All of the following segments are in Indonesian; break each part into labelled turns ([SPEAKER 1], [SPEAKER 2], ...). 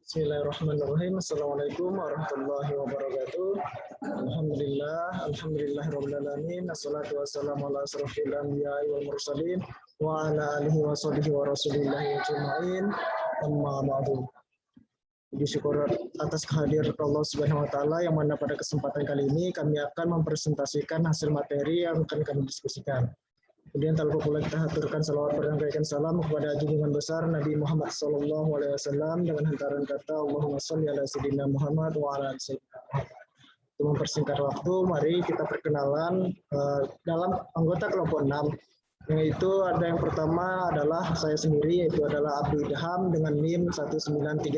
[SPEAKER 1] Bismillahirrahmanirrahim. Assalamualaikum warahmatullahi wabarakatuh. Alhamdulillahirabbil alamin. Assalatu wassalamu ala asrofil anbiya'i wal mursalin wa ala alihi wa sahbihi wa rasulillahi ajma'in. Amma ba'du. Puji syukur atas kehadiran Allah Subhanahu wa taala yang mana pada kesempatan kali ini kami akan mempresentasikan hasil materi yang akan kami diskusikan. Kemudian tak lupa pula kita haturkan salawat dan salam kepada junjungan besar Nabi Muhammad SAW dengan hantaran kata Allahumma sholli ala sayyidina Muhammad wa ala ali sayyidina Muhammad. Untuk mempersingkat waktu, mari kita perkenalan dalam anggota kelompok 6. Yaitu ada yang pertama adalah saya sendiri, yaitu adalah Abdul Idham dengan NIM 1933801.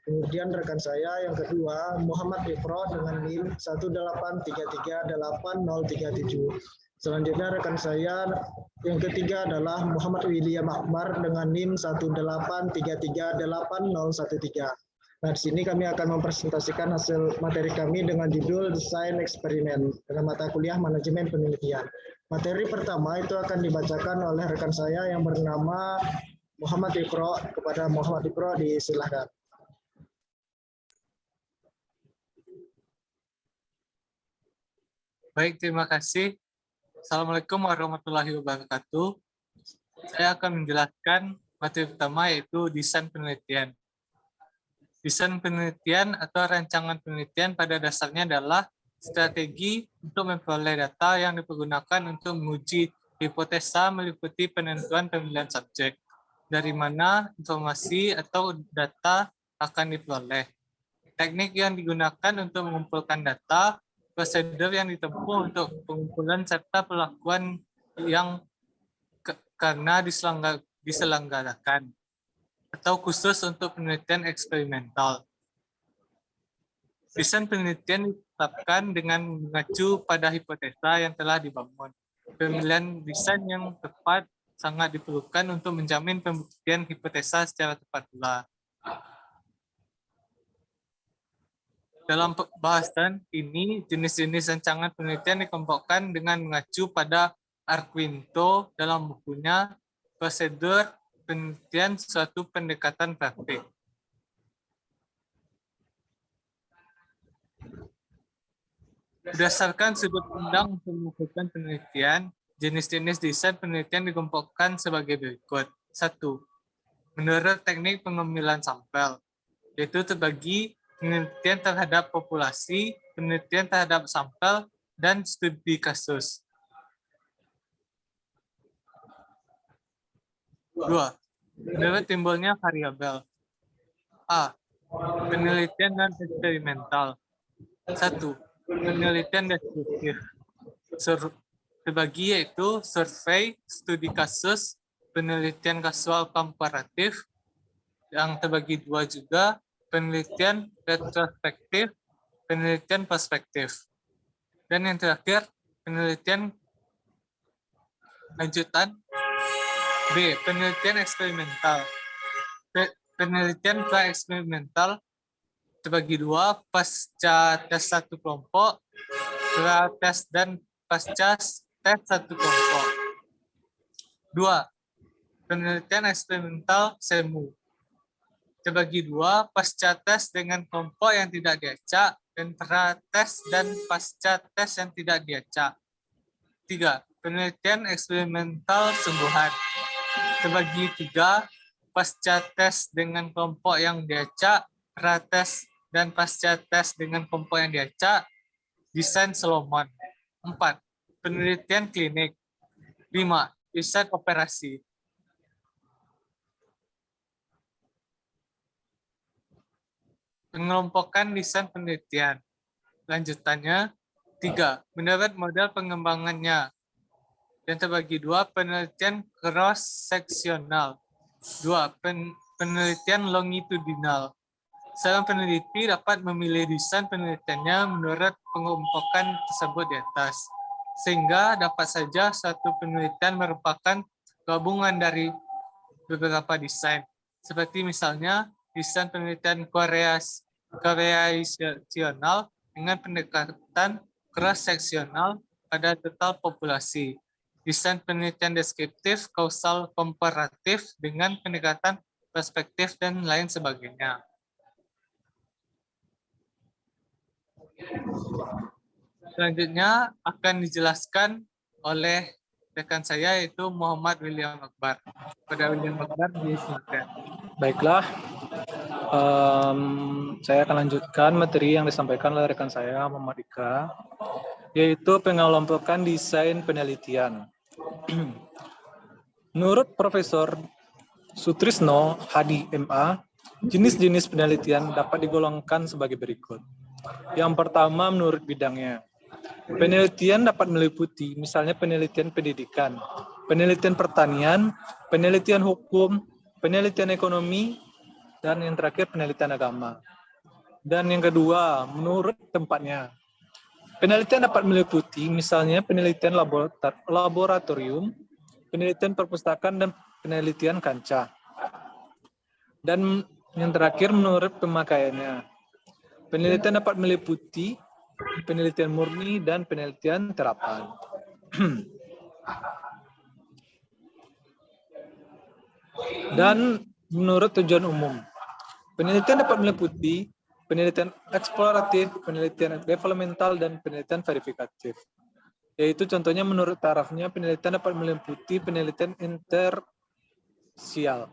[SPEAKER 1] Kemudian rekan saya yang kedua Muhammad Ifro dengan NIM 1833837. Selanjutnya rekan saya yang ketiga adalah Muhammad William Akbar dengan NIM 1833813. Nah, di sini kami akan mempresentasikan hasil materi kami dengan judul Desain Eksperimen dengan mata kuliah Manajemen Penelitian. Materi pertama itu akan dibacakan oleh rekan saya yang bernama Muhammad Ifro. Kepada Muhammad Ifro disilahkan.
[SPEAKER 2] Baik, terima kasih. Assalamualaikum warahmatullahi wabarakatuh. Saya akan menjelaskan materi pertama yaitu desain penelitian. Desain penelitian atau rancangan penelitian pada dasarnya adalah strategi untuk memperoleh data yang dipergunakan untuk menguji hipotesa meliputi penentuan pemilihan subjek, dari mana informasi atau data akan diperoleh, teknik yang digunakan untuk mengumpulkan data, prosedur yang ditempuh untuk pengumpulan serta perlakuan yang karena diselenggarakan, atau khusus untuk penelitian eksperimental. Desain penelitian ditetapkan dengan mengacu pada hipotesa yang telah dibangun. Pemilihan desain yang tepat sangat diperlukan untuk menjamin pembuktian hipotesa secara tepat pula. Dalam bahasan ini, jenis-jenis rancangan penelitian dikelompokkan dengan mengacu pada Arquinto dalam bukunya Prosedur Penelitian Suatu Pendekatan Praktik. Berdasarkan sudut pandang untuk melakukan penelitian, jenis-jenis desain penelitian dikelompokkan sebagai berikut. 1. Menurut teknik pengambilan sampel, yaitu terbagi penelitian terhadap populasi, penelitian terhadap sampel, dan studi kasus. 2. Menurut timbulnya variabel. A. Penelitian dan eksperimental. 1. Penelitian deskriptif. Terbagi yaitu survei, studi kasus, penelitian kasual komparatif. Yang terbagi dua juga, penelitian retrospektif, penelitian perspektif. Dan yang terakhir, penelitian lanjutan. B. Penelitian eksperimental. Penelitian pra-eksperimental terbagi dua, pasca tes satu kelompok, pra-tes dan pasca tes satu kelompok. 2. Penelitian eksperimental semu. Terbagi dua, pasca tes dengan kelompok yang tidak diacak, dan pra-tes dan pasca tes yang tidak diacak. 3. Penelitian eksperimental sungguhan. Terbagi tiga, pasca tes dengan kelompok yang diacak, pra-tes dan pasca tes dengan kelompok yang diacak, desain Solomon. 4. Penelitian klinik. 5. Desain operasi. Pengelompokan desain penelitian. Lanjutannya, 3. Menurut model pengembangannya. Dan terbagi dua, penelitian cross-seksional. 2. Penelitian longitudinal. Seorang peneliti dapat memilih desain penelitiannya menurut pengelompokan tersebut di atas, sehingga dapat saja suatu penelitian merupakan gabungan dari beberapa desain, seperti misalnya desain penelitian korelasional dengan pendekatan cross-seksional pada total populasi, desain penelitian deskriptif kausal komparatif dengan pendekatan perspektif, dan lain sebagainya. Selanjutnya akan dijelaskan oleh rekan saya, yaitu Muhammad William Akbar. Pada William Akbar, disilakan.
[SPEAKER 3] Baiklah, saya akan lanjutkan materi yang disampaikan oleh rekan saya, Muhammad Ika, yaitu pengelompokan desain penelitian. Menurut Profesor Sutrisno Hadi MA, jenis-jenis penelitian dapat digolongkan sebagai berikut. Yang pertama, menurut bidangnya. Penelitian dapat meliputi misalnya penelitian pendidikan, penelitian pertanian, penelitian hukum, penelitian ekonomi, dan yang terakhir penelitian agama. Dan yang kedua, menurut tempatnya. Penelitian dapat meliputi misalnya penelitian laboratorium, penelitian perpustakaan, dan penelitian kancah. Dan yang terakhir, menurut pemakaiannya. Penelitian dapat meliputi penelitian murni dan penelitian terapan. Dan menurut tujuan umum, penelitian dapat meliputi penelitian eksploratif, penelitian developmental, dan penelitian verifikatif. Yaitu contohnya menurut tarafnya, penelitian dapat meliputi penelitian intersial.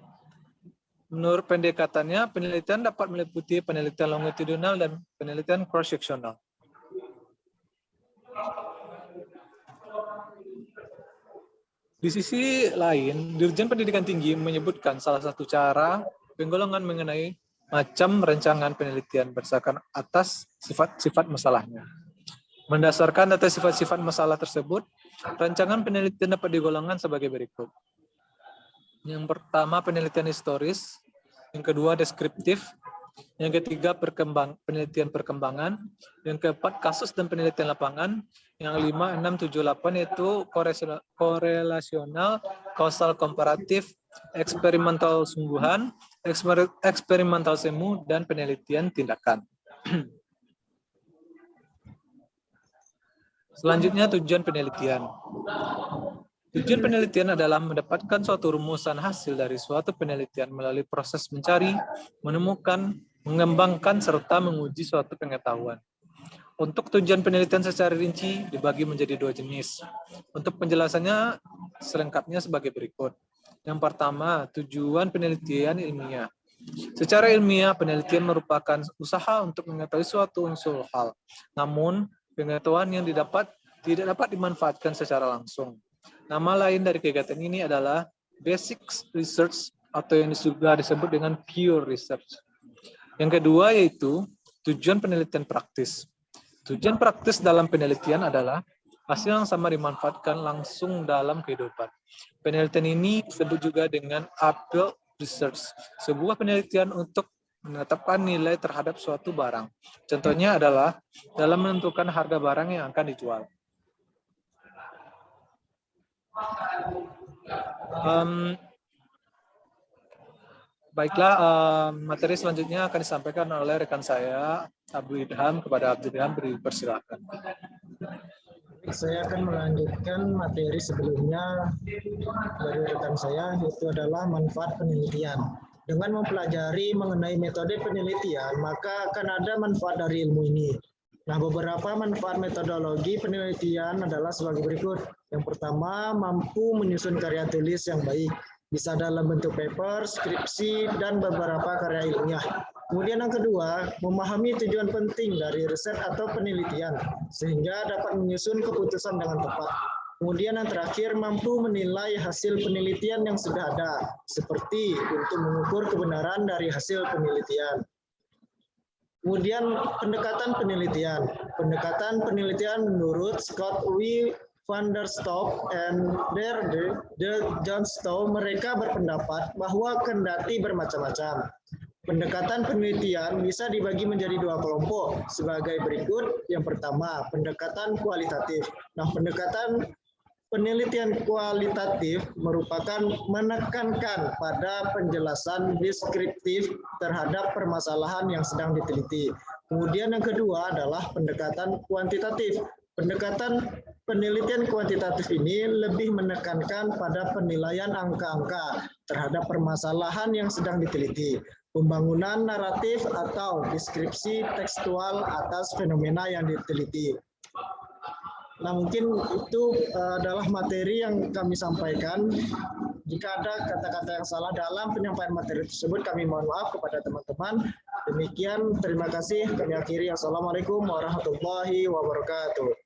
[SPEAKER 3] Menurut pendekatannya, penelitian dapat meliputi penelitian longitudinal dan penelitian cross-sectional. Di sisi lain, Dirjen Pendidikan Tinggi menyebutkan salah satu cara penggolongan mengenai macam rancangan penelitian berdasarkan atas sifat-sifat masalahnya. Berdasarkan atas sifat-sifat masalah tersebut, rancangan penelitian dapat digolongkan sebagai berikut. Yang pertama, penelitian historis. Yang kedua, deskriptif. Yang ketiga, penelitian perkembangan. Yang keempat, kasus dan penelitian lapangan. Yang 5, 6, 7, 8 itu korelasional, kausal komparatif, eksperimental sungguhan, eksperimental semu, dan penelitian tindakan. Selanjutnya, tujuan penelitian. Tujuan penelitian adalah mendapatkan suatu rumusan hasil dari suatu penelitian melalui proses mencari, menemukan, mengembangkan, serta menguji suatu pengetahuan. Untuk tujuan penelitian secara rinci dibagi menjadi dua jenis. Untuk penjelasannya selengkapnya sebagai berikut. Yang pertama, tujuan penelitian ilmiah. Secara ilmiah, penelitian merupakan usaha untuk mengetahui suatu unsur hal. Namun, pengetahuan yang didapat tidak dapat dimanfaatkan secara langsung. Nama lain dari kegiatan ini adalah basic research atau yang juga disebut dengan pure research. Yang kedua yaitu tujuan penelitian praktis. Tujuan praktis dalam penelitian adalah hasil yang sama dimanfaatkan langsung dalam kehidupan. Penelitian ini disebut juga dengan applied research, sebuah penelitian untuk menetapkan nilai terhadap suatu barang. Contohnya adalah dalam menentukan harga barang yang akan dijual. Baiklah, materi selanjutnya akan disampaikan oleh rekan saya, Abdul Idham. Kepada Abdul Idham, dipersilakan.
[SPEAKER 1] Saya akan melanjutkan materi sebelumnya dari rekan saya, yaitu adalah manfaat penelitian. Dengan mempelajari mengenai metode penelitian, maka akan ada manfaat dari ilmu ini. Nah, beberapa manfaat metodologi penelitian adalah sebagai berikut. Yang pertama, mampu menyusun karya tulis yang baik. Bisa dalam bentuk paper, skripsi, dan beberapa karya ilmiah. Kemudian yang kedua, memahami tujuan penting dari riset atau penelitian, sehingga dapat menyusun keputusan dengan tepat. Kemudian yang terakhir, mampu menilai hasil penelitian yang sudah ada, seperti untuk mengukur kebenaran dari hasil penelitian. Kemudian pendekatan penelitian. Pendekatan penelitian menurut Scott W. Van der Stoep and de Johnstow, mereka berpendapat bahwa kendati bermacam-macam, pendekatan penelitian bisa dibagi menjadi dua kelompok sebagai berikut. Yang pertama, pendekatan kualitatif. Nah, pendekatan penelitian kualitatif merupakan menekankan pada penjelasan deskriptif terhadap permasalahan yang sedang diteliti. Kemudian yang kedua adalah pendekatan kuantitatif. Pendekatan penelitian kuantitatif ini lebih menekankan pada penilaian angka-angka terhadap permasalahan yang sedang diteliti, pembangunan naratif atau deskripsi tekstual atas fenomena yang diteliti. Nah, mungkin itu adalah materi yang kami sampaikan. Jika ada kata-kata yang salah dalam penyampaian materi tersebut, kami mohon maaf kepada teman-teman. Demikian, terima kasih. Kami akhiri. Assalamualaikum warahmatullahi wabarakatuh.